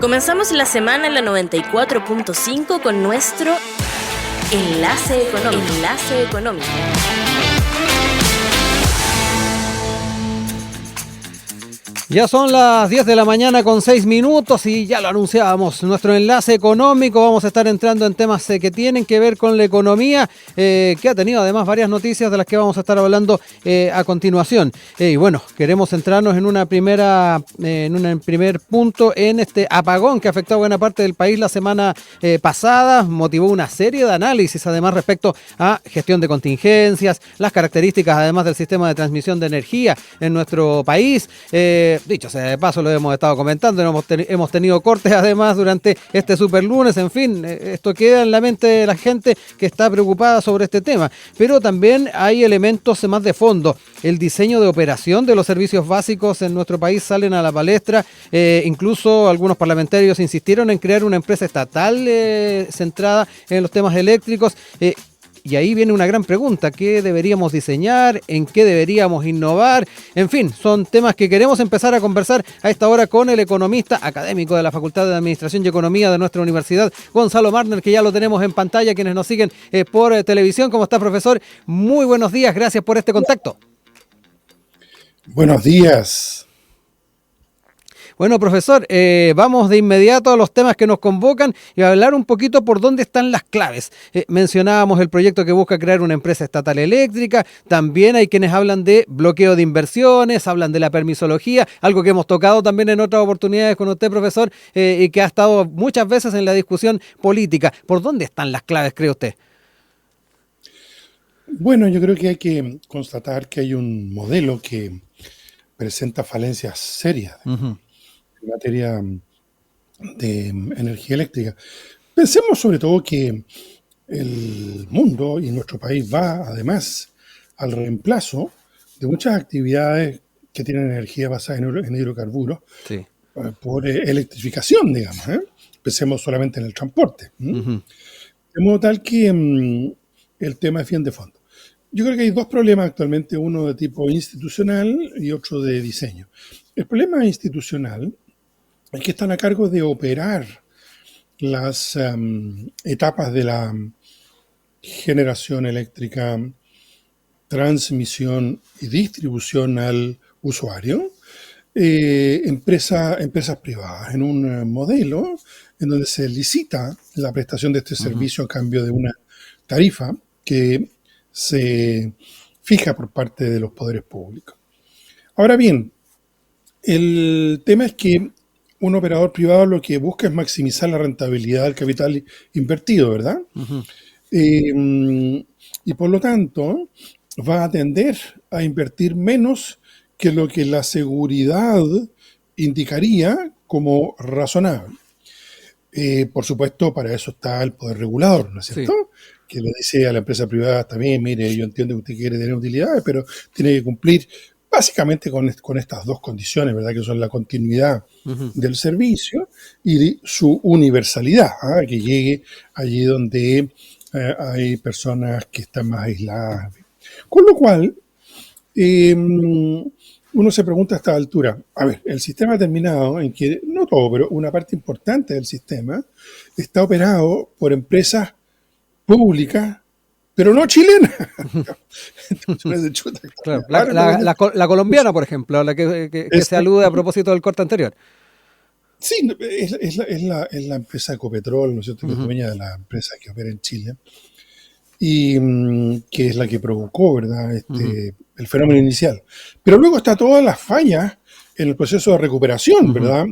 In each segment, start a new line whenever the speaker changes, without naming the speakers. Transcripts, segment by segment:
Comenzamos la semana en la 94.5 con nuestro Enlace Económico.
Ya son las 10 de la mañana con 6 minutos y ya lo anunciábamos, nuestro enlace económico. Vamos a estar entrando en temas que tienen que ver con la economía, que ha tenido además varias noticias de las que vamos a estar hablando a continuación. Y bueno, queremos centrarnos en un primer punto en este apagón que afectó a buena parte del país la semana pasada. Motivó una serie de análisis además respecto a gestión de contingencias, las características además del sistema de transmisión de energía en nuestro país. Dicho sea de paso, lo hemos estado comentando, hemos tenido cortes además durante este super lunes, en fin, esto queda en la mente de la gente que está preocupada sobre este tema, pero también hay elementos más de fondo. El diseño de operación de los servicios básicos en nuestro país salen a la palestra, incluso algunos parlamentarios insistieron en crear una empresa estatal centrada en los temas eléctricos. Y ahí viene una gran pregunta: ¿qué deberíamos diseñar? ¿En qué deberíamos innovar? En fin, son temas que queremos empezar a conversar a esta hora con el economista académico de la Facultad de Administración y Economía de nuestra universidad, Gonzalo Marner, que ya lo tenemos en pantalla, quienes nos siguen por televisión. ¿Cómo está, profesor? Muy buenos días, gracias por este contacto.
Buenos días.
Bueno, profesor, vamos de inmediato a los temas que nos convocan y a hablar un poquito por dónde están las claves. Mencionábamos el proyecto que busca crear una empresa estatal eléctrica. También hay quienes hablan de bloqueo de inversiones, hablan de la permisología, algo que hemos tocado también en otras oportunidades con usted, profesor, y que ha estado muchas veces en la discusión política. ¿Por dónde están las claves, cree usted?
Bueno, yo creo que hay que constatar que hay un modelo que presenta falencias serias. En materia de energía eléctrica. Pensemos sobre todo que el mundo y nuestro país va además al reemplazo de muchas actividades que tienen energía basada en hidrocarburos, sí, por electrificación, digamos. Pensemos solamente en el transporte. De modo tal que el tema es bien de fondo. Yo creo que hay dos problemas actualmente, uno de tipo institucional y otro de diseño. El problema institucional es que están a cargo de operar las etapas de la generación eléctrica, transmisión y distribución al usuario, empresas privadas, en un modelo en donde se licita la prestación de este servicio a cambio de una tarifa que se fija por parte de los poderes públicos. Ahora bien, el tema es que un operador privado lo que busca es maximizar la rentabilidad del capital invertido, ¿verdad? Y por lo tanto va a tender a invertir menos que lo que la seguridad indicaría como razonable. Por supuesto, para eso está el poder regulador, ¿no es cierto? Sí. Que le dice a la empresa privada también: mire, yo entiendo que usted quiere tener utilidades, pero tiene que cumplir básicamente con estas dos condiciones, ¿verdad? Que son la continuidad del servicio y su universalidad, que llegue allí donde hay personas que están más aisladas. Con lo cual, uno se pregunta a esta altura, a ver, el sistema ha terminado en que, no todo, pero una parte importante del sistema está operado por empresas públicas, pero no chilena.
Claro, la colombiana, por ejemplo, a la que se alude a propósito del corte anterior.
Sí, es la empresa Ecopetrol, ¿no es cierto?, que es dueña de la empresa que opera en Chile, y que es la que provocó, ¿verdad?, el fenómeno inicial. Pero luego está todas las fallas en el proceso de recuperación, ¿verdad?,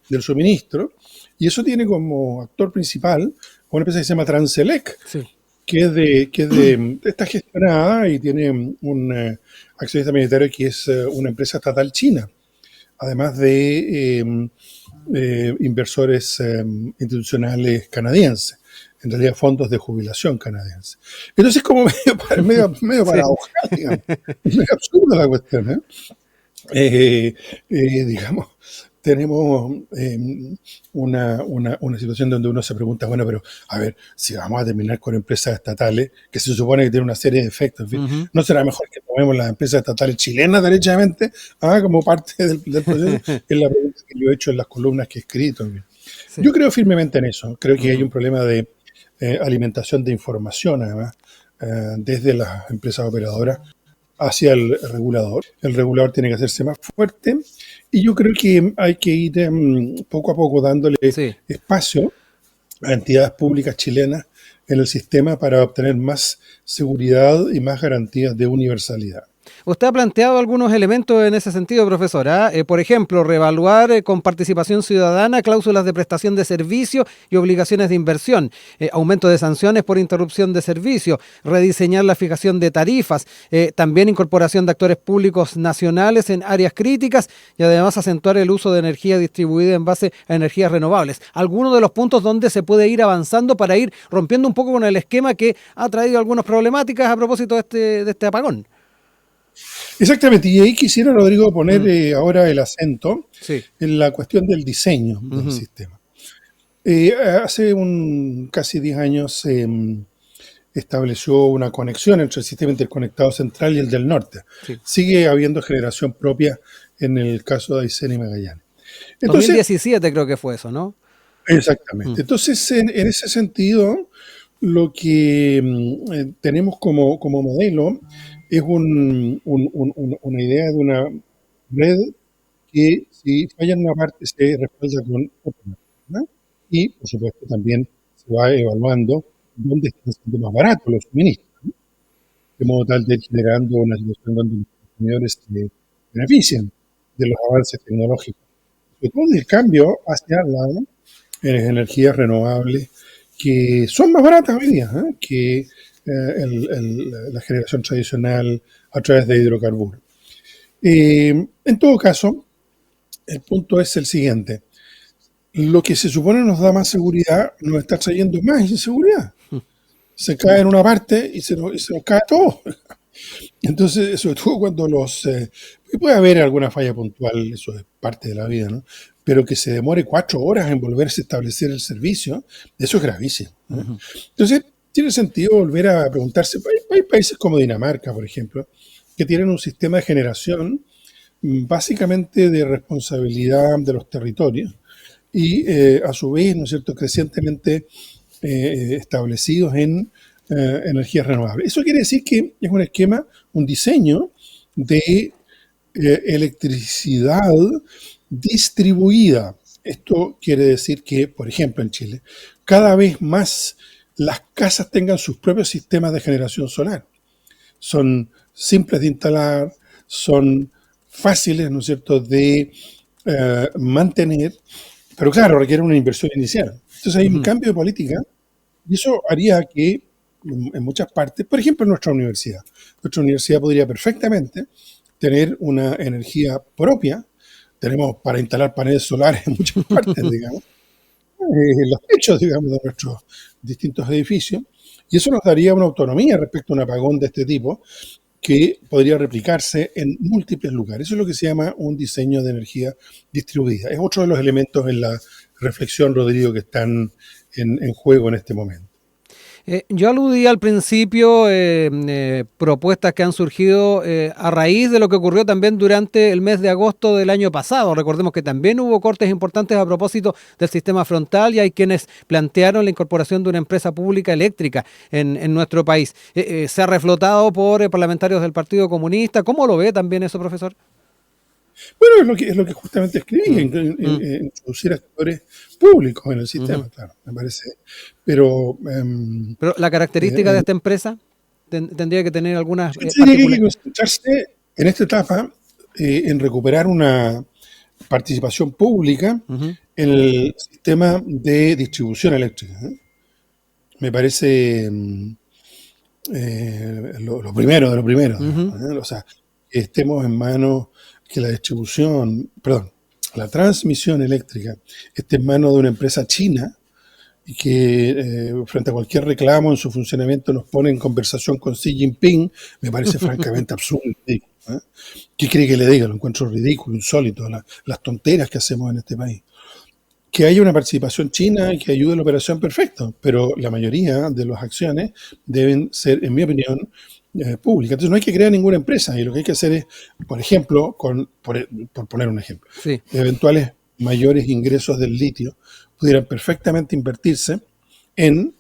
del suministro, y eso tiene como actor principal una empresa que se llama Transelec, sí, que está gestionada y tiene un accionista minoritario que es una empresa estatal china, además de inversores institucionales canadienses, en realidad fondos de jubilación canadienses. Entonces, como medio paradojal, digamos, medio absurda la cuestión, digamos. tenemos una situación donde uno se pregunta, bueno, pero a ver, si vamos a terminar con empresas estatales, que se supone que tienen una serie de efectos, en fin, ¿no será mejor que tomemos las empresas estatales chilenas derechamente como parte del proceso? Es la pregunta que yo he hecho en las columnas que he escrito. En fin.
Sí.
Yo creo firmemente en eso. Creo que hay un problema de alimentación de información, además, desde las empresas operadoras hacia el regulador. El regulador tiene que hacerse más fuerte y yo creo que hay que ir poco a poco dándole
Sí.
espacio a entidades públicas chilenas en el sistema para obtener más seguridad y más garantías de universalidad.
Usted ha planteado algunos elementos en ese sentido, profesora. Por ejemplo, reevaluar con participación ciudadana cláusulas de prestación de servicio y obligaciones de inversión, aumento de sanciones por interrupción de servicio, rediseñar la fijación de tarifas, también incorporación de actores públicos nacionales en áreas críticas y además acentuar el uso de energía distribuida en base a energías renovables. Algunos de los puntos donde se puede ir avanzando para ir rompiendo un poco con el esquema que ha traído algunas problemáticas a propósito de este apagón.
Exactamente, y ahí quisiera, Rodrigo, poner ahora el acento
Sí.
en la cuestión del diseño del sistema. Hace casi 10 años se estableció una conexión entre el sistema interconectado central y el del norte.
Sí.
Sigue habiendo generación propia en el caso de Aysén y Magallanes. Entonces,
2017 creo que fue eso, ¿no?
exactamente. Entonces, en ese sentido, lo que tenemos como modelo es una idea de una red que, si falla en una parte, se respalda con otra, ¿no? Y, por supuesto, también se va evaluando dónde están siendo más baratos los suministros, ¿no? De modo tal de ir generando una situación donde los consumidores se benefician de los avances tecnológicos. Sobre todo el cambio hacia las energías renovables, que son más baratas hoy día que la generación tradicional a través de hidrocarburos. En todo caso, el punto es el siguiente. Lo que se supone nos da más seguridad nos está trayendo más inseguridad. Se cae en una parte y se nos cae todo. Entonces, sobre todo cuando puede haber alguna falla puntual, eso es parte de la vida, ¿no? Pero que se demore 4 horas en volverse a establecer el servicio, eso es gravísimo, ¿no? Entonces, tiene sentido volver a preguntarse. Hay países como Dinamarca, por ejemplo, que tienen un sistema de generación básicamente de responsabilidad de los territorios y a su vez, ¿no es cierto?, crecientemente establecidos en energías renovables. Eso quiere decir que es un esquema, un diseño de electricidad distribuida. Esto quiere decir que, por ejemplo, en Chile, cada vez más las casas tengan sus propios sistemas de generación solar. Son simples de instalar, son fáciles, ¿no es cierto?, de mantener, pero claro, requieren una inversión inicial. Entonces hay un cambio de política y eso haría que en muchas partes, por ejemplo en nuestra universidad podría perfectamente tener una energía propia. Tenemos para instalar paneles solares en muchas partes, digamos, en los techos, digamos, de nuestros distintos edificios, y eso nos daría una autonomía respecto a un apagón de este tipo que podría replicarse en múltiples lugares. Eso es lo que se llama un diseño de energía distribuida. Es otro de los elementos en la reflexión, Rodrigo, que están en juego en este momento.
Yo aludí al principio propuestas que han surgido a raíz de lo que ocurrió también durante el mes de agosto del año pasado. Recordemos que también hubo cortes importantes a propósito del sistema frontal y hay quienes plantearon la incorporación de una empresa pública eléctrica en nuestro país. Se ha reflotado por parlamentarios del Partido Comunista. ¿Cómo lo ve también eso, profesor?
Bueno, es lo que justamente escribí, introducir actores públicos en el sistema, claro, me parece. Pero
la característica de esta empresa tendría que tener algunas
tiene que concentrarse en esta etapa en recuperar una participación pública en el sistema de distribución eléctrica. Me parece lo primero de lo primero. O sea, que estemos en manos, que la transmisión eléctrica esté en manos de una empresa china y que frente a cualquier reclamo en su funcionamiento nos pone en conversación con Xi Jinping, me parece francamente absurdo. ¿eh? ¿Qué cree que le diga? Lo encuentro ridículo, insólito, las tonteras que hacemos en este país. Que haya una participación china que ayude a la operación, perfecto, pero la mayoría de las acciones deben ser, en mi opinión, públicas. Entonces no hay que crear ninguna empresa y lo que hay que hacer es, por ejemplo, por poner un ejemplo,
Sí.
eventuales mayores ingresos del litio pudieran perfectamente invertirse en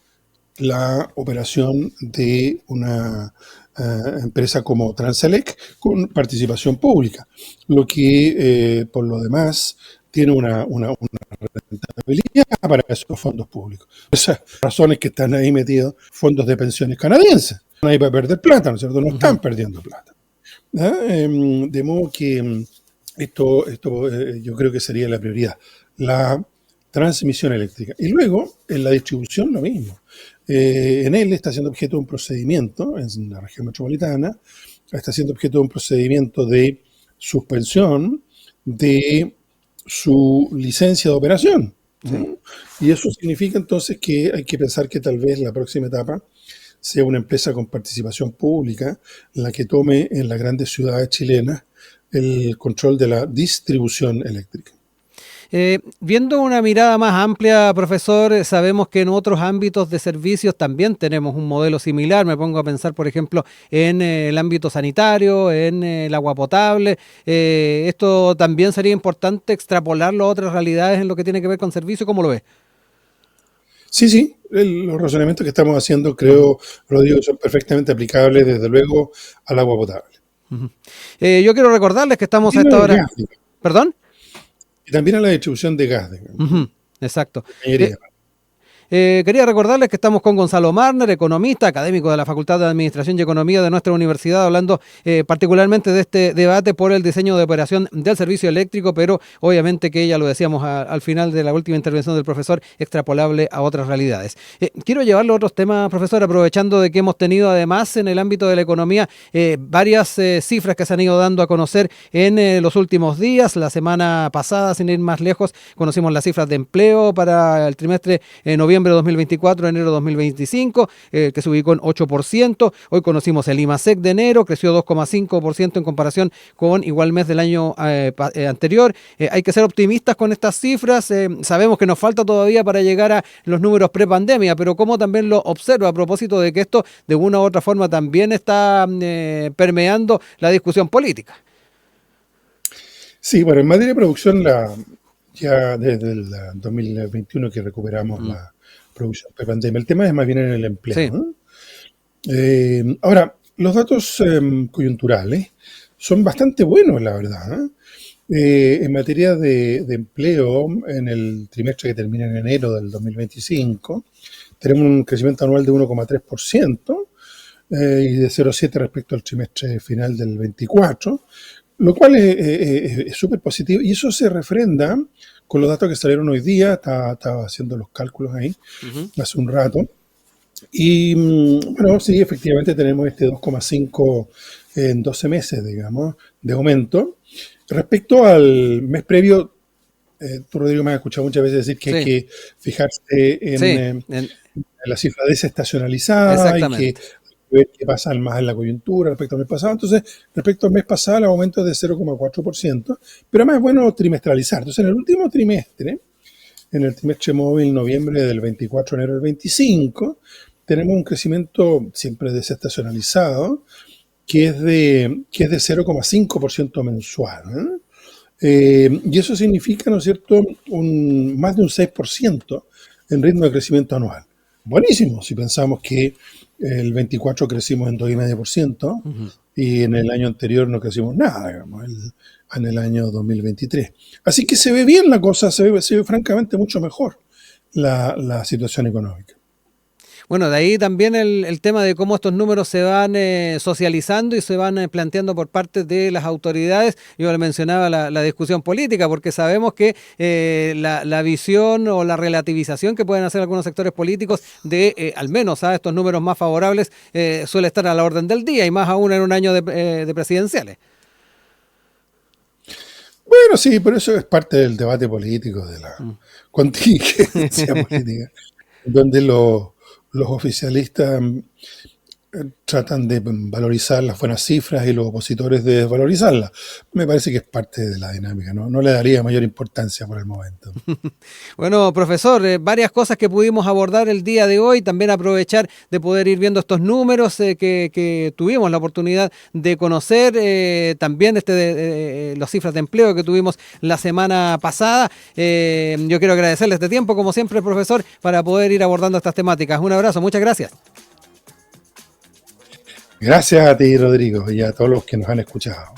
la operación de una empresa como Transelec con participación pública, lo que por lo demás tiene una rentabilidad para esos fondos públicos. Esas razones que están ahí metidos fondos de pensiones canadienses. No hay para perder plata, ¿no es cierto? No están perdiendo plata. De modo que esto yo creo que sería la prioridad. La transmisión eléctrica. Y luego, en la distribución, lo mismo. Enel está siendo objeto de un procedimiento en la región metropolitana, está siendo objeto de un procedimiento de suspensión de su licencia de operación. ¿Sí? Y eso significa entonces que hay que pensar que tal vez la próxima etapa sea una empresa con participación pública la que tome en las grandes ciudades chilenas el control de la distribución eléctrica.
Viendo una mirada más amplia, profesor, sabemos que en otros ámbitos de servicios también tenemos un modelo similar. Me pongo a pensar, por ejemplo, en el ámbito sanitario, en el agua potable. Esto también sería importante extrapolarlo a otras realidades en lo que tiene que ver con servicios. ¿Cómo lo ves?
Sí, los razonamientos que estamos haciendo, creo, Rodrigo, son perfectamente aplicables, desde luego, al agua potable.
Yo quiero recordarles que estamos a esta hora...
Gas,
¿Perdón?
Y también a la distribución de gas.
Exacto. Quería recordarles que estamos con Gonzalo Marner, economista, académico de la Facultad de Administración y Economía de nuestra universidad, hablando particularmente de este debate por el diseño de operación del servicio eléctrico, pero obviamente que ya lo decíamos al final de la última intervención del profesor, extrapolable a otras realidades. Quiero llevarlo a otros temas, profesor, aprovechando de que hemos tenido además en el ámbito de la economía varias cifras que se han ido dando a conocer en los últimos días. La semana pasada, sin ir más lejos, conocimos las cifras de empleo para el trimestre noviembre de 2024, enero de 2025, que se ubicó en 8%. Hoy conocimos el IMASEC de enero, creció 2,5% en comparación con igual mes del año anterior. Hay que ser optimistas con estas cifras. Sabemos que nos falta todavía para llegar a los números pre-pandemia, pero ¿cómo también lo observa a propósito de que esto de una u otra forma también está permeando la discusión política?
Sí, bueno, en materia de producción, ya desde el 2021 que recuperamos la producción pre-pandemia, el tema es más bien en el empleo.
Sí.
¿No? Ahora, los datos coyunturales son bastante buenos, la verdad. En materia de empleo, en el trimestre que termina en enero del 2025, tenemos un crecimiento anual de 1,3% y de 0,7% respecto al trimestre final del 24, lo cual es súper positivo, y eso se refrenda con los datos que salieron hoy día. Estaba haciendo los cálculos ahí hace un rato, y bueno, sí, efectivamente tenemos este 2,5 en 12 meses, digamos, de aumento. Respecto al mes previo, tú, Rodrigo, me has escuchado muchas veces decir que hay que fijarse en la cifra desestacionalizada y que ver qué pasa más en la coyuntura respecto al mes pasado. Entonces, respecto al mes pasado, el aumento es de 0,4%, pero además es bueno trimestralizar. Entonces, en el último trimestre, en el trimestre móvil noviembre del 24 enero del 25, tenemos un crecimiento siempre desestacionalizado, que es de 0,5% mensual. Y eso significa, ¿no es cierto?, más de un 6% en ritmo de crecimiento anual. Buenísimo, si pensamos que el 24 crecimos en 2,5% y en el año anterior no crecimos nada, digamos, en el año 2023. Así que se ve bien la cosa, se ve francamente mucho mejor la situación económica.
Bueno, de ahí también el tema de cómo estos números se van socializando y se van planteando por parte de las autoridades. Yo le mencionaba la discusión política, porque sabemos que la visión o la relativización que pueden hacer algunos sectores políticos de al menos a estos números más favorables suele estar a la orden del día, y más aún en un año de presidenciales.
Bueno, sí, pero eso es parte del debate político, de la contingencia política, donde los oficialistas tratan de valorizar las buenas cifras y los opositores de desvalorizarlas. Me parece que es parte de la dinámica, ¿no? No le daría mayor importancia por el momento.
Bueno, profesor, varias cosas que pudimos abordar el día de hoy, también aprovechar de poder ir viendo estos números que tuvimos la oportunidad de conocer, también las cifras de empleo que tuvimos la semana pasada. Yo quiero agradecerle este tiempo, como siempre, profesor, para poder ir abordando estas temáticas. Un abrazo, muchas gracias.
Gracias a ti, Rodrigo, y a todos los que nos han escuchado.